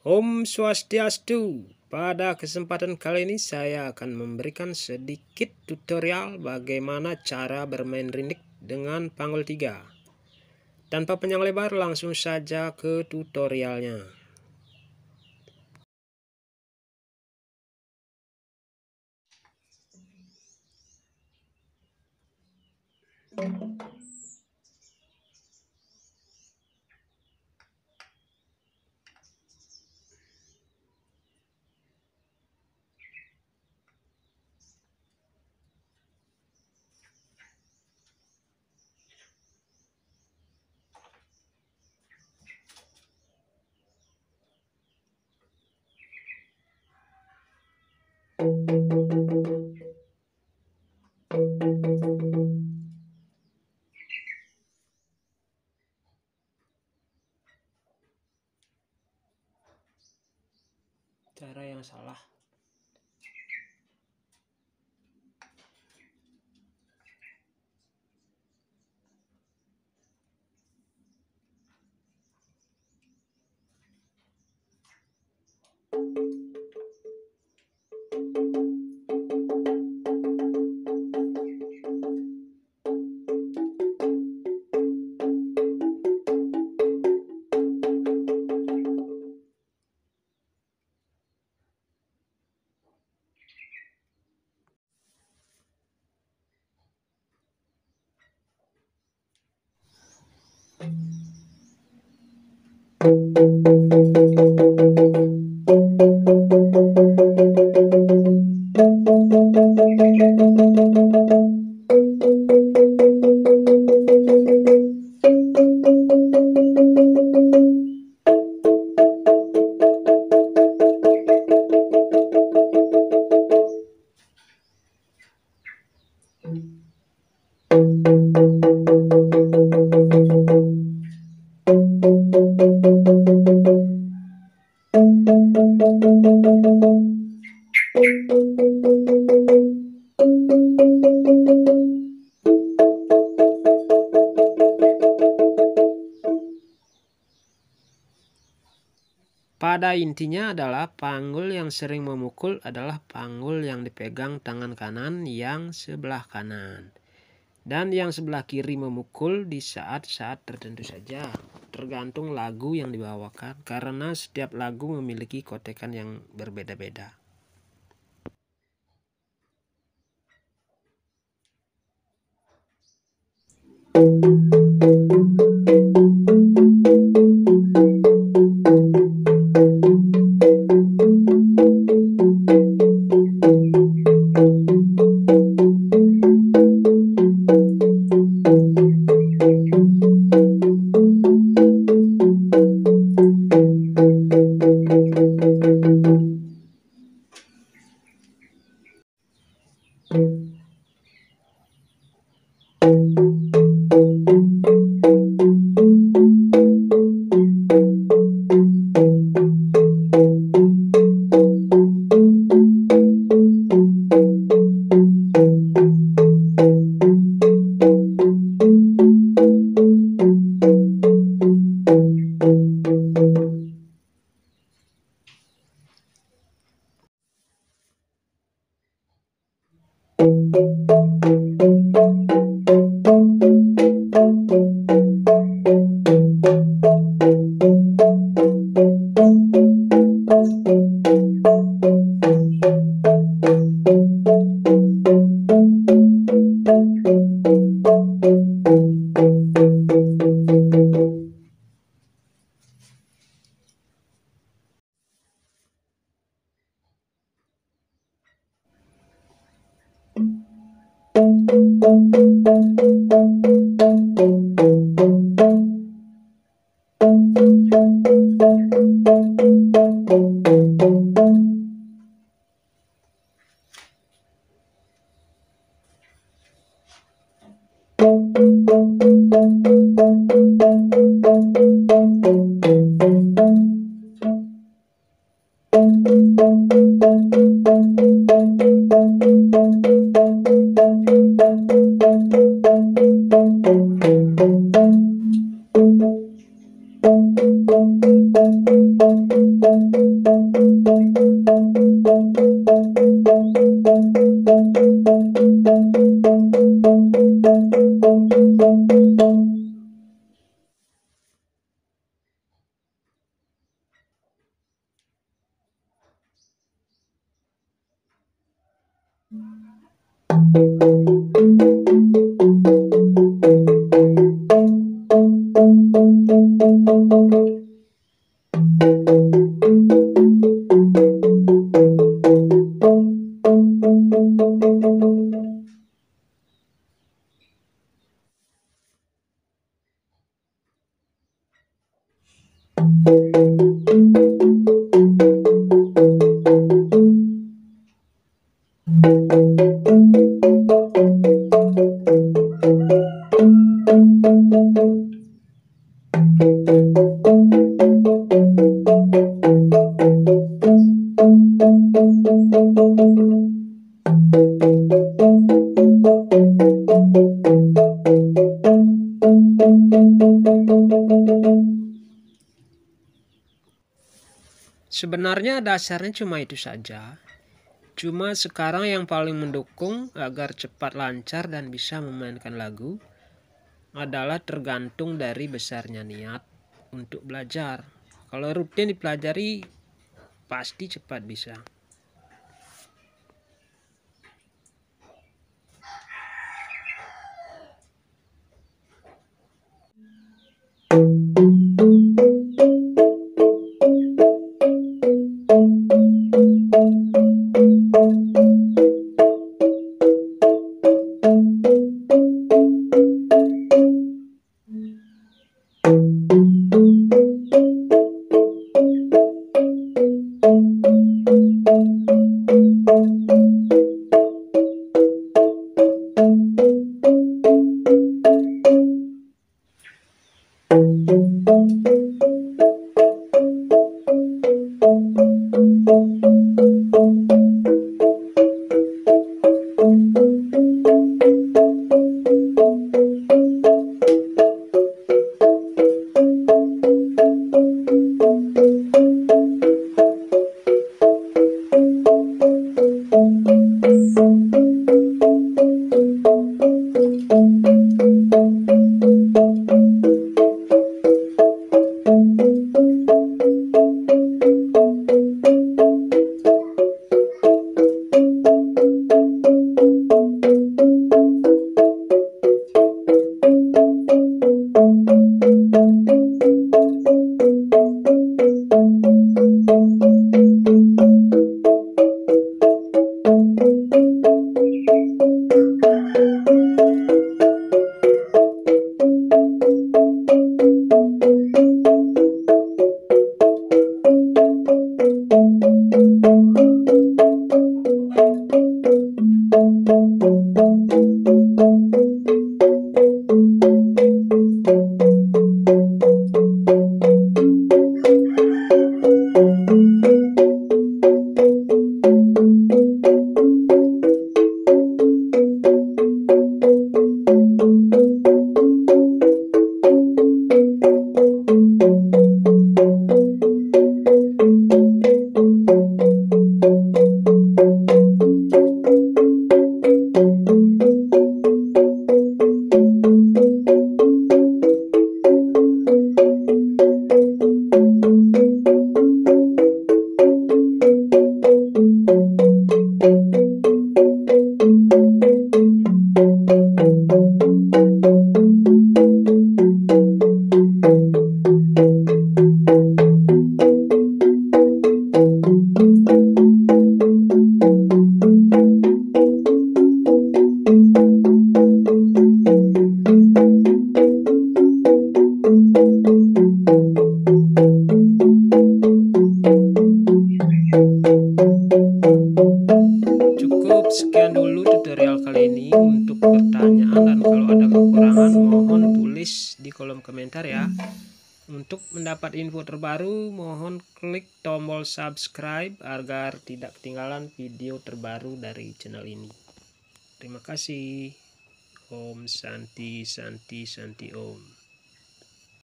Om Swastiastu. Pada kesempatan kali ini saya akan memberikan sedikit tutorial bagaimana cara bermain rindik dengan panggul 3. Tanpa panjang lebar, langsung saja ke tutorialnya. Cara yang salah. Pada intinya adalah panggul yang sering memukul adalah panggul yang dipegang tangan kanan yang sebelah kanan. Dan yang sebelah kiri memukul di saat-saat tertentu saja, tergantung lagu yang dibawakan, karena setiap lagu memiliki kotekan yang berbeda-beda. Sebenarnya dasarnya cuma itu saja. Cuma sekarang yang paling mendukung agar cepat lancar dan bisa memainkan lagu adalah tergantung dari besarnya niat untuk belajar. Kalau rutin dipelajari, pasti cepat bisa. Cukup sekian dulu tutorial kali ini. Untuk pertanyaan dan kalau ada kekurangan mohon tulis di kolom komentar ya. Untuk mendapat info terbaru mohon klik tombol subscribe agar tidak ketinggalan video terbaru dari channel ini. Terima kasih. Om Santi Santi Santi Om.